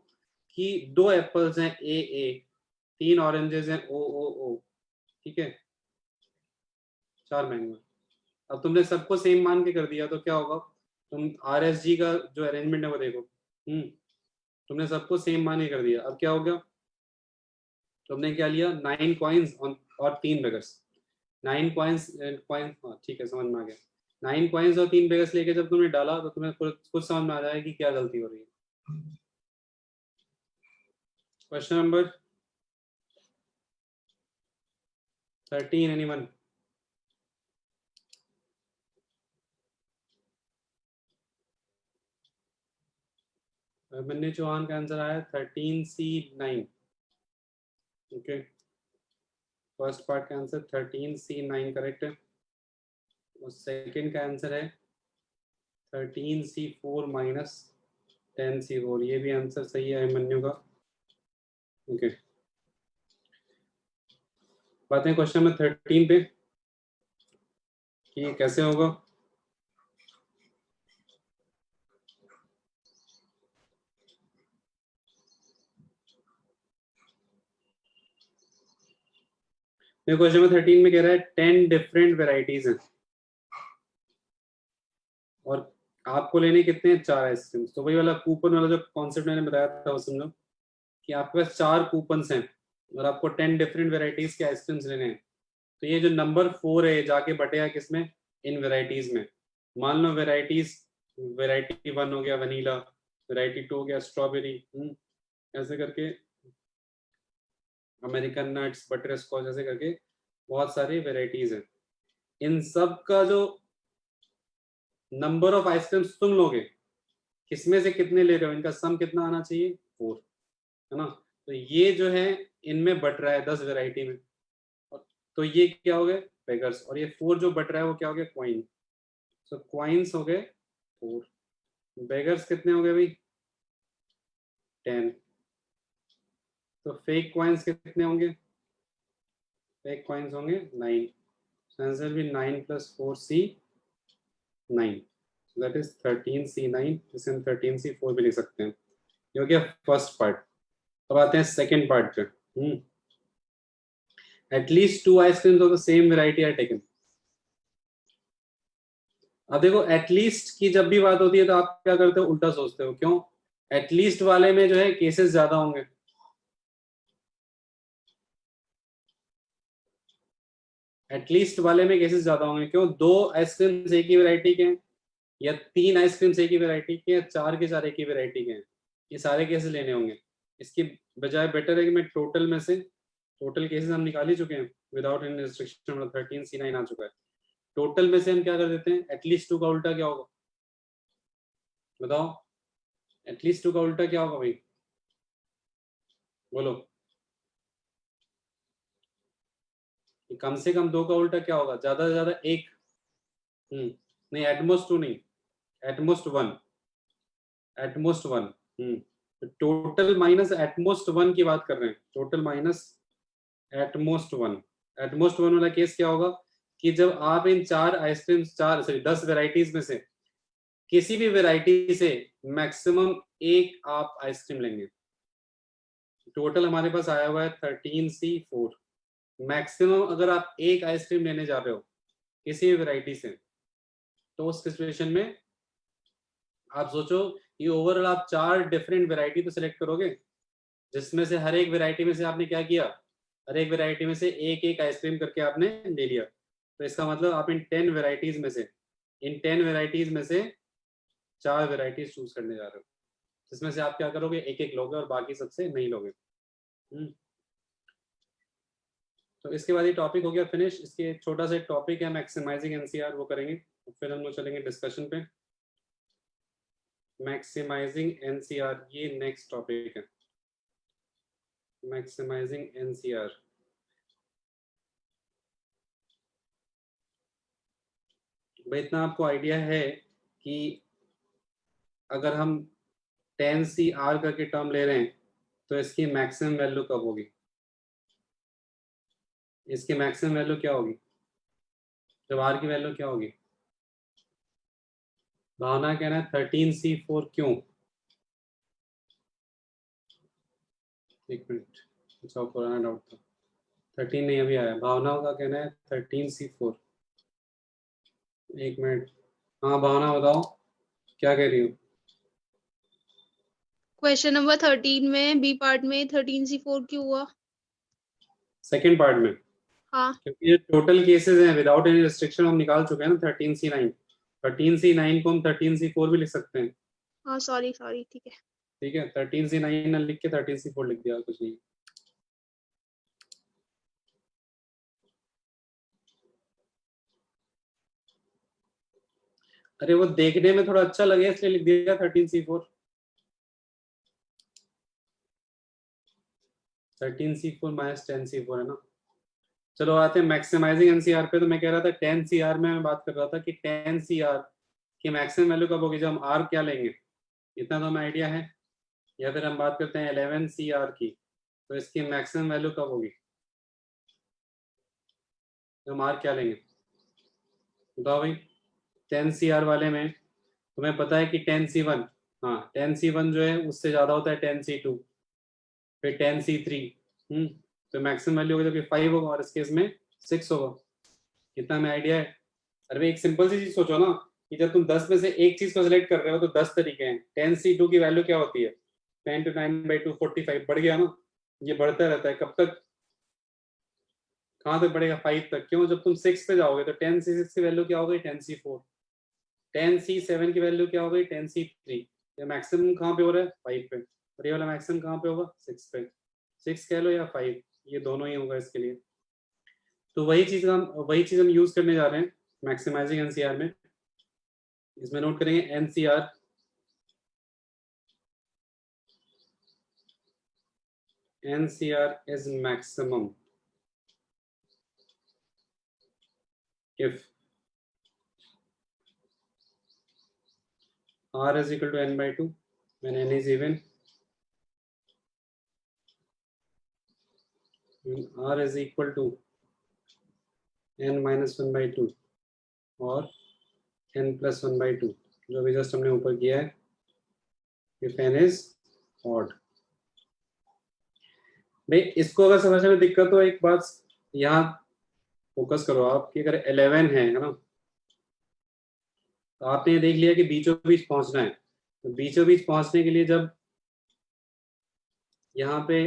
A: कि 2 एप्पल्स हैं ए, 3 ऑरेंजेस हैं ओ, ठीक है, 4 मैंगो। अब तुमने सबको सेम मान के कर दिया तो क्या होगा, तुम RSG का जो अरेंजमेंट है वो देखो। तुमने सबको सेम मान के कर दिया, अब क्या हो गया, तुमने क्या लिया 9 कॉइन्स और 3 बेगर्स। 9 कॉइन्स कॉइन्स, ठीक है समझ में आ गया। 9 कॉइन्स और 3 बेगर्स लेके जब तुमने डाला तो तुम्हें कुछ समझ में आ जाएगा कि क्या गलती हो रही है। Question number 13, anyone. Abhimanyu Chauhan का आंसर आया 13C9। ओके, फर्स्ट पार्ट का आंसर 13C9 करेक्ट है, और सेकंड का आंसर है 13C4 - 10C4, ये भी आंसर सही है अभिमन्यु का। ओके, बात है क्वेश्चन नंबर 13 पे कि ये कैसे होगा। क्वेश्चन नंबर 13 में कह रहा है 10 डिफरेंट वेराइटीज हैं और आपको लेने कितने हैं 4 आइसक्रीम। तो वही वाला कूपन वाला जो कॉन्सेप्ट मैंने बताया था वो समझो कि आपके पास 4 कूपन हैं और आपको 10 डिफरेंट वेराइटीज के आइसक्रीम्स लेने हैं। तो ये जो नंबर 4 है जाके बटेगा किसमें, इन वेराइटीज में। मान लो वेराइटीज, वेराइटी 1 हो गया वनीला, वेराइटी 2 हो गया स्ट्रॉबेरी, ऐसे करके अमेरिकन नट्स, बटर स्कॉच, ऐसे करके बहुत सारी वेराइटीज हैं। इन सब का जो नंबर ऑफ आइसक्रीम्स तुम लोगे, किसमें से कितने ले रहे हो, इनका सम कितना आना चाहिए 4, है ना। तो ये जो है इनमें बट रहा है 10 वेराइटी में, तो ये क्या हो गए बेगर्स, और ये 4 जो बट रहा है वो क्या हो गया क्वाइन। सो क्वाइंस हो गए 4, बेगर्स कितने हो गए भाई 10। तो फेक कॉइन्स कितने होंगे, फेक कॉइन्स होंगे 9। आंसर भी 9 + 4c 9, दैट इज 13c9, जिसे हम 13c4 भी लिख सकते हैं। ये हो गया फर्स्ट पार्ट। अब आते हैं सेकंड पार्ट पे। At least 2 ice creams of the same variety are taken. अब देखो एटलीस्ट की जब भी बात होती है तो आप क्या करते हो, उल्टा सोचते हो। क्यों? एटलीस्ट वाले में जो है केसेस ज्यादा होंगे। एटलीस्ट वाले में केसेस ज्यादा होंगे। क्यों? 2 आइसक्रीम एक ही वैरायटी के हैं, या 3 आइसक्रीम एक ही वैरायटी के, या 4 के 4 एक ही वैरायटी के हैं, ये सारे केसेस लेने होंगे। इसकी बजाय बेटर है कि मैं टोटल में से, टोटल केसेस हम निकाल ही चुके हैं विदाउट एनी रिस्ट्रिक्शन, मतलब 13c9 आ चुका है। टोटल में से हम क्या कर देते हैं, एटलीस्ट 2 का उल्टा क्या होगा बताओ, एटलीस्ट 2 का उल्टा क्या होगा भाई, बोलो। कम से कम 2 का उल्टा क्या होगा, ज्यादा से ज्यादा 1। नहीं एटमोस्ट 2 नहीं, at most 1, at most 1। Total minus at most 1 की बात कर रहे हैं, टोटल माइनस एटमोस्ट 1। एटमोस्ट 1 वाला केस क्या होगा कि जब आप इन 4 आइसक्रीम, 4 सॉरी 10 वेराइटीज में से किसी भी वेराइटी से मैक्सिमम 1 आप आइसक्रीम लेंगे। टोटल हमारे पास आया हुआ है 13c4। मैक्सिमम अगर आप 1 आइसक्रीम लेने जा रहे हो किसी भी वेराइटी से, तो उस सिचुएशन में आप सोचो ये ओवरऑल आप 4 डिफरेंट वेराइटी तो सिलेक्ट करोगे, जिसमें से हर एक वेराइटी में से आपने क्या किया, हर एक वेराइटी में से एक एक आइसक्रीम करके आपने ले लिया। तो इसका मतलब आप इन 10 वेराइटीज में से, इन 10 वेराइटीज में से 4 वेराइटीज चूज करने जा रहे हो, जिसमें से आप क्या करोगे, एक एक लोगे और बाकी सबसे नहीं लोगे। तो इसके बाद ये टॉपिक हो गया फिनिश। इसके छोटा सा टॉपिक है मैक्सिमाइजिंग एनसीआर, वो करेंगे फिर हम लोग चलेंगे डिस्कशन पे। मैक्सिमाइजिंग एनसीआर ये नेक्स्ट टॉपिक है, मैक्सिमाइजिंग एनसीआर। भाई इतना आपको आइडिया है कि अगर हम 10CR करके टर्म ले रहे हैं तो इसकी मैक्सिमम वैल्यू कब होगी, इसकी मैक्सिमम वैल्यू क्या होगी, जब R की वैल्यू क्या होगी। भावना कह रहा है 13C4 क्यों, एक मिनट, अच्छा पुराना डाउट था, 13 नहीं अभी आया। भावना का कहना है 13C4, एक मिनट। हाँ भावना बताओ क्या कह रही हो।
B: क्वेश्चन नंबर 13 में बी पार्ट में 13C4 क्यों हुआ,
A: सेकंड पार्ट में,
B: हाँ
A: क्योंकि ये टोटल केसेस हैं विदाउट एनी रिस्ट्रिक्शन हम निकाल चुके हैं ना 13C9। 13C9 को हम 13C4 भी लिख सकते हैं।
B: हाँ सॉरी सॉरी ठीक है।
A: ठीक है 13C9 ना लिख के 13C4 लिख दिया, कुछ नहीं। अरे वो देखने में थोड़ा अच्छा लगे इसलिए लिख दिया 13C4। 13C4 माइनस 10C4 है ना। चलो आते हैं मैक्सिमाइजिंग एनसीआर पे। तो मैं कह रहा था 10CR में मैं बात कर रहा था कि 10CR की मैक्सिमम वैल्यू कब होगी, जब हम R क्या लेंगे, इतना तो हमें आइडिया है। या फिर हम बात करते हैं 11CR की, तो इसकी मैक्सिमम वैल्यू कब होगी, तो हम R क्या लेंगे बताओ भाई। 10CR वाले में तुम्हें पता है कि 10C1, हाँ 10C1 जो है उससे ज्यादा होता है 10C2, फिर 10C3। तो मैक्सिमम वैल्यू होगा जबकि 5 होगा और इस केस में 6 होगा। कितना में आइडिया है? अरे एक सिंपल सी चीज सोचो ना कि जब तुम 10 में से एक चीज को सिलेक्ट कर रहे हो तो 10 तरीके हैं। 10c2 की वैल्यू क्या होती है? 10 to 9/2 45 बढ़ गया ना, ये बढ़ता रहता है। कब तक, कहां तक बढ़ेगा? 5 तक। क्यों? जब तुम 6 पे जाओगे तो 10c6 की वैल्यू क्या हो गई? 10c4। 10c7 की वैल्यू क्या हो गई? 10c3। ये मैक्सिमम कहाँ पे हो रहा है? 5 पे। और ये वाला मैक्सिमम कहाँ पे होगा? 6 पे। 6 कह लो या 5, ये दोनों ही होगा इसके लिए। तो वही चीज हम यूज करने जा रहे हैं मैक्सिमाइजिंग एनसीआर में। इसमें नोट करेंगे NCR is maximum if r is equal to n/2 when n is even, when r is equal to n-1/2 और n+1/2 जो भी जस्ट हमने ऊपर किया है, if n is odd। भाई इसको अगर समझने में दिक्कत हो, एक बात यहाँ फोकस करो आप कि अगर 11 है ना, तो आपने ये देख लिया कि बीचों बीच पहुंचना है। तो बीचों बीच पहुंचने के लिए जब यहाँ पे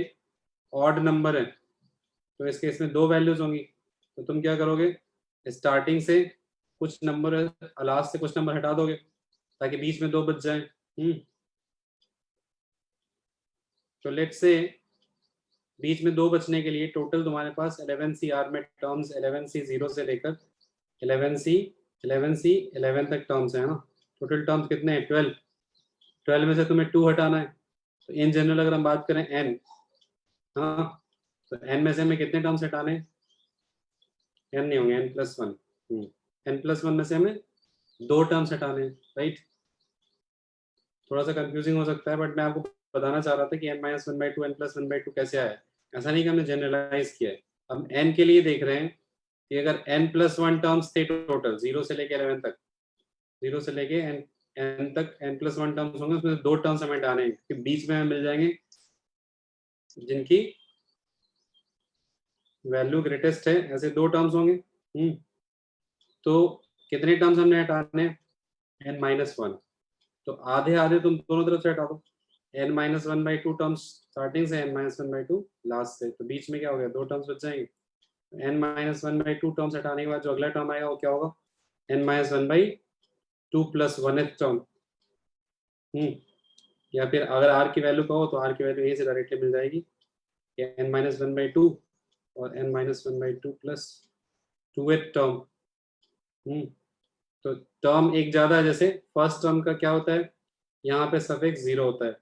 A: ऑड नंबर है तो इस केस में 2 वैल्यूज होंगी। तो तुम क्या करोगे? स्टार्टिंग से कुछ नंबर, लास्ट से कुछ नंबर हटा दोगे ताकि बीच में 2 बच जाए। तो लेट्स से बीच में 2 बचने के लिए टोटल तुम्हारे पास 11CR में टर्म्स 11C 0 से लेकर 11C 11 तक टर्म्स है ना। टोटल टर्म्स कितने हैं? 12। 12 में से तुम्हें 2 हटाना है। तो इन जनरल अगर हम बात करें n, हाँ, तो n में से हमें कितने टर्म्स हटाने हैं? n नहीं होंगे, n+1। n+1 में से हमें 2 टर्म्स हटाने हैं, राइट। थोड़ा सा कंफ्यूजिंग हो सकता है बट मैं आपको बताना चाह रहा था कि n-1/2 n+1/2 कैसे आया है। ऐसा नहीं कि हमने जनरलाइज किया है। हम n के लिए देख रहे हैं कि अगर n+1 टर्म्स थे टोटल 0 से लेके 11 तक, 0 से लेके n तक n+1 टर्म्स होंगे, उसमें 2 टर्म्स हमें हटाने हैं कि बीच में हमें मिल जाएंगे जिनकी वैल्यू ग्रेटेस्ट है, ऐसे 2 टर्म्स होंगे। तो कितने टर्म्स हमने हटाने हैं? n-1। तो आधे आधे तुम दोनों तरफ से हटा दो। n-1/2 टर्म्स स्टार्टिंग से, n-1/2 लास्ट से, तो बीच में क्या हो गया? 2 टर्म्स बच जाएंगे। n-1/2 टर्म्स हटाने के बाद जो अगला टर्म आएगा वो क्या होगा? n-1/2 plus 1th term. या फिर अगर r की वैल्यू कहो तो r की वैल्यू यहीं से डायरेक्टली मिल जाएगी, n-1/2 और n-1/2 प्लस 2th टर्म। तो टर्म एक ज्यादा है, जैसे फर्स्ट टर्म का क्या होता है? यहाँ पे सफिक्स 0 होता है।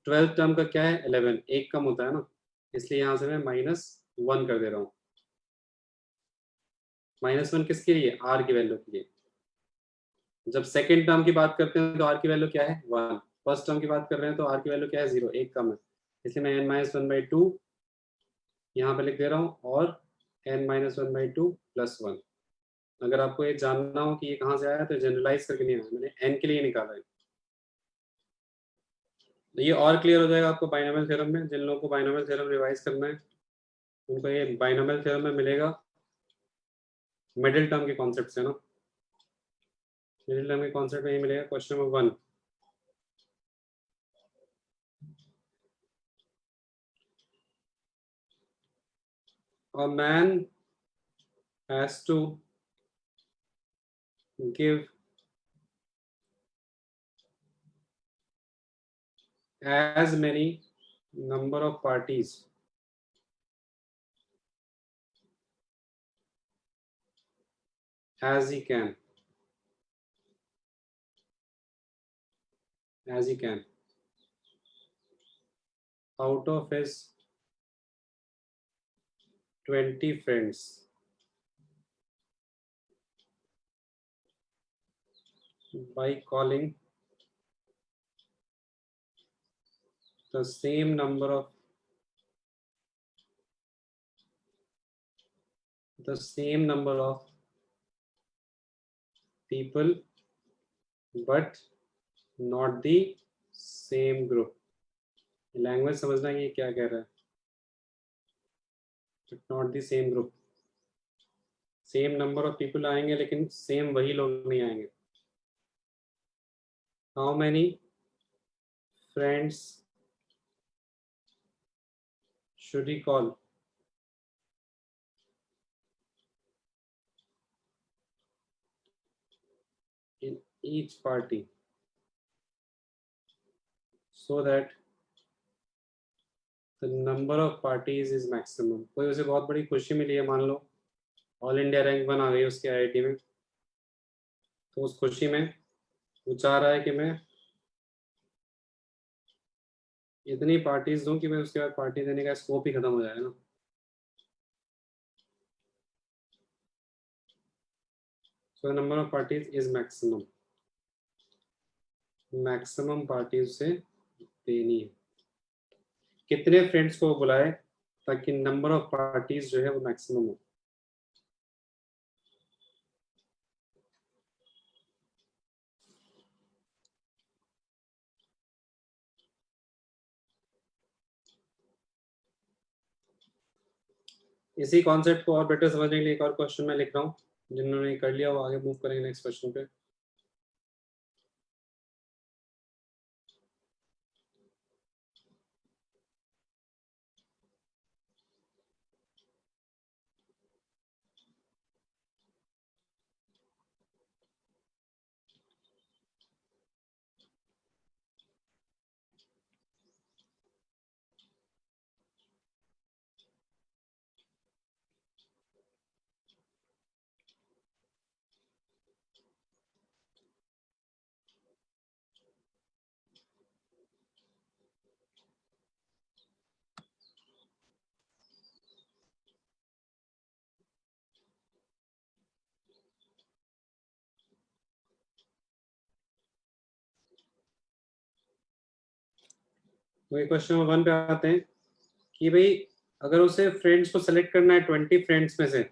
A: 12th टर्म का क्या है? 11, एक कम होता है ना, इसलिए यहाँ से मैं -1 कर दे रहा हूँ। -1 किसके लिए? r की वैल्यू के लिए। जब सेकेंड टर्म की बात करते हैं तो r की वैल्यू क्या है? 1। फर्स्ट टर्म की बात कर रहे हैं तो r की वैल्यू क्या है? 0, एक कम है, इसलिए मैं n-1/2 यहाँ पे लिख दे रहा हूँ और n-1/2 प्लस 1। अगर आपको ये जानना हो कि ये कहाँ से आया तो जनरलाइज करके नहीं आया, मैंने n के लिए निकाला है। तो ये और क्लियर हो जाएगा आपको बाइनोमियल थ्योरम में। जिन लोगों को बाइनोमियल थ्योरम रिवाइज करना है उनको ये बाइनोमियल थ्योरम में मिलेगा मिडिल टर्म के कॉन्सेप्ट से ना। मिडिल टर्म के कॉन्सेप्ट में ये मिलेगा question number 1। A man has to give as many number of parties as he can out of his 20 friends by calling the same number of people but not the same group। Language समझना ये क्या कह रहा है? Not the same group, same number of people आएंगे लेकिन same वही लोग नहीं आएंगे। How many friends should he call? in each party so that the number of parties is maximum। कोई उसे बहुत बड़ी खुशी मिली है, मान लो ऑल इंडिया रैंक 1 आ गई उसके आईआईटी में, तो उस खुशी में वो चाह रहा है कि मैं इतनी पार्टीज दूं कि मैं उसके बाद पार्टी देने का स्कोप ही खत्म हो जाए ना। So number of parties is maximum, maximum parties से देनी है। कितने फ्रेंड्स को बुलाए ताकि नंबर ऑफ पार्टीज जो है वो मैक्सिमम हो। इसी कॉन्सेप्ट को और बेटर समझने के लिए एक और क्वेश्चन मैं लिख रहा हूँ, जिन्होंने कर लिया वो आगे मूव करेंगे नेक्स्ट क्वेश्चन पे। तो ये क्वेश्चन नंबर 1 पे आते हैं कि भाई अगर उसे फ्रेंड्स को सेलेक्ट करना है 20 फ्रेंड्स में से,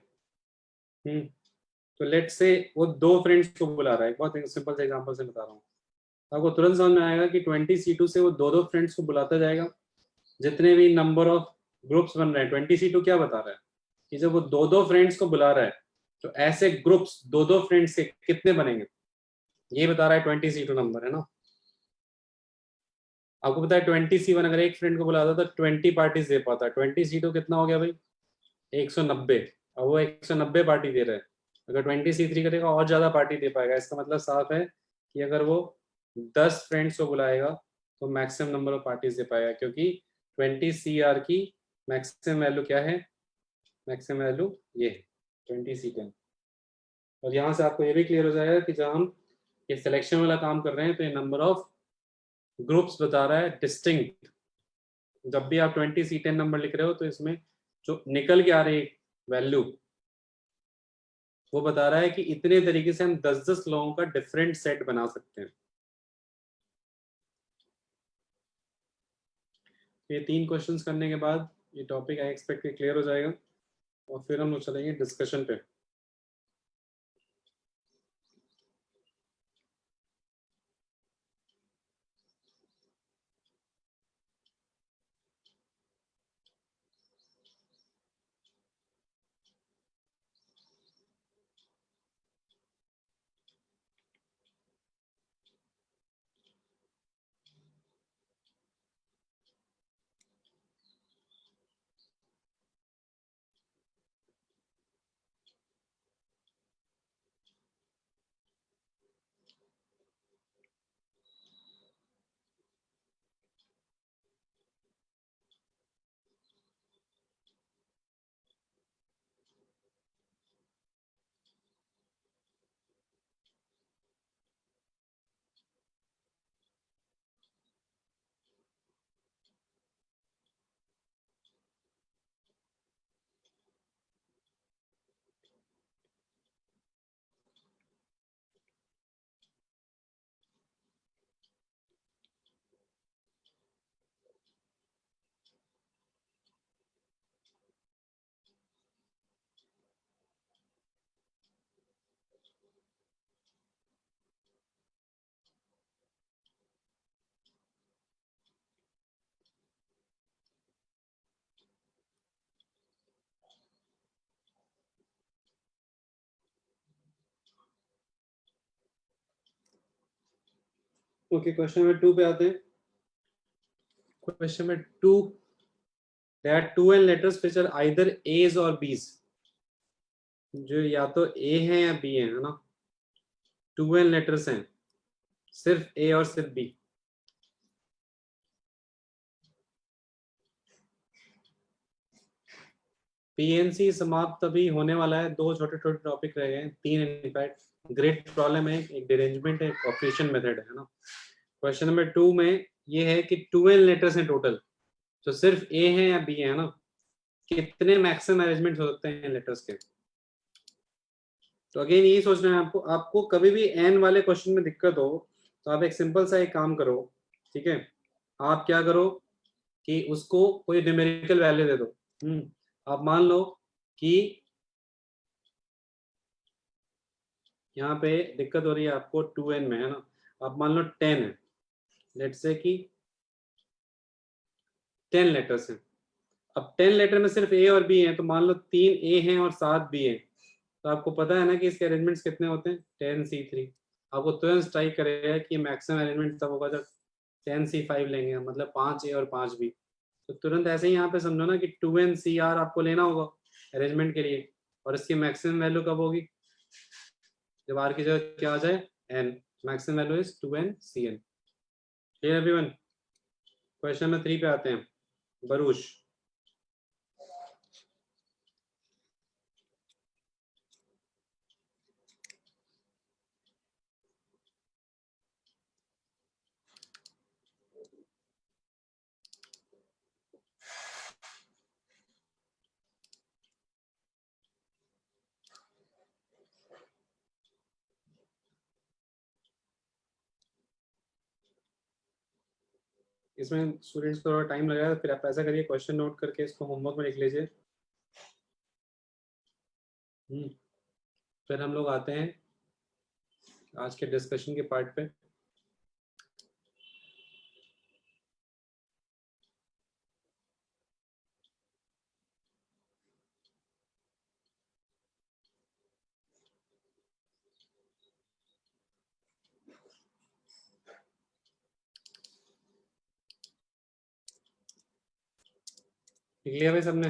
A: तो लेट से वो 2 फ्रेंड्स को बुला रहा है। बहुत सिंपल से एग्जांपल से बता रहा हूँ, आपको तुरंत समझ में आएगा कि 20 C2 से वो 2 फ्रेंड्स को बुलाता जाएगा। जितने भी नंबर ऑफ ग्रुप्स बन रहे हैं, 20 C2 क्या बता रहा है कि जब वो 2 फ्रेंड्स को बुला रहा है तो ऐसे ग्रुप्स 2 फ्रेंड्स के कितने बनेंगे, ये बता रहा है 20 C2 नंबर, है ना। आपको पता है 20 C1 अगर एक फ्रेंड को बुलाता तो 20 पार्टीज दे पाता है, 20 C2 कितना हो गया भाई 190, और वो 190 पार्टी दे रहा है। अगर 20 C3 करेगा और ज्यादा पार्टी दे पाएगा। इसका मतलब साफ है कि अगर वो 10 फ्रेंड्स को बुलाएगा तो maximum number of parties they पाएगा, क्योंकि 20 CR की मैक्सिमम वैल्यू क्या है, मैक्सिमम वैल्यू ये है 20 C10। और यहाँ से आपको ये भी क्लियर हो जाएगा कि जब हम ये सिलेक्शन वाला काम कर रहे हैं तो ये नंबर ऑफ ग्रुप्स बता रहा है डिस्टिंक्ट। जब भी आप 20 C10 नंबर लिख रहे हो तो इसमें जो निकल के आ रही वैल्यू वो बता रहा है कि इतने तरीके से हम 10-10 लोगों का डिफरेंट सेट बना सकते हैं। ये 3 क्वेश्चंस करने के बाद ये टॉपिक आई एक्सपेक्ट कि क्लियर हो जाएगा, और फिर हम चलेंगे डिस्कशन पे। ओके, क्वेश्चन नंबर 2 पे आते हैं। Question number 2, there are 2 letters which are either A's or B's, जो या तो A है या B है ना। 2 लेटर्स हैं, सिर्फ A और सिर्फ B। पीएनसी समाप्त अभी होने वाला है, 2 छोटे छोटे टॉपिक रह गए हैं, 3 इनफैक्ट। ग्रेट प्रॉब्लम है, एक डिरेंजमेंट है, ऑपरेशन मेथड है ना। क्वेश्चन नंबर 2 में ये है कि 12 लेटर्स हैं टोटल, तो सिर्फ ए है या बी है ना। कितने मैक्सिमम अरेंजमेंट हो सकते हैं लेटर्स के। तो अगेन यही सोचना है आपको। आपको कभी भी एन वाले क्वेश्चन में दिक्कत हो तो आप एक सिंपल सा एक काम करो, ठीक है। आप क्या करो कि उसको कोई न्यूमेरिकल वैल्यू दे दो। आप मान लो कि यहाँ पे दिक्कत हो रही है आपको 2n में, है ना। आप मान लो 10 है, लेट्स से कि 10 लेटर्स हैं। अब 10 लेटर में सिर्फ ए और बी हैं, तो मान लो 3 ए हैं और 7 बी हैं। तो आपको पता है ना कि इसके अरेंजमेंट्स कितने होते हैं, 10C3। आपको तुरंत स्ट्राइक करेगा कि मैक्सिमम अरेंजमेंट तब होगा जब 10C5 लेंगे, मतलब 5 ए और 5 बी। तो तुरंत ऐसे ही यहाँ पे समझो ना कि 2nCr आपको लेना होगा अरेंजमेंट के लिए। और इसकी मैक्सिमम वैल्यू कब होगी, जब आर की जगह क्या आ जाए n। Maximum value is 2nCn। Clear everyone. Question number 3 पे आते हैं। बरूश, इसमें स्टूडेंट्स को थोड़ा टाइम लगेगा, फिर आप ऐसा करिए क्वेश्चन नोट करके इसको होमवर्क में लिख लीजिए। फिर हम लोग आते हैं आज के डिस्कशन के पार्ट पे। लिख लिया भाई सबने।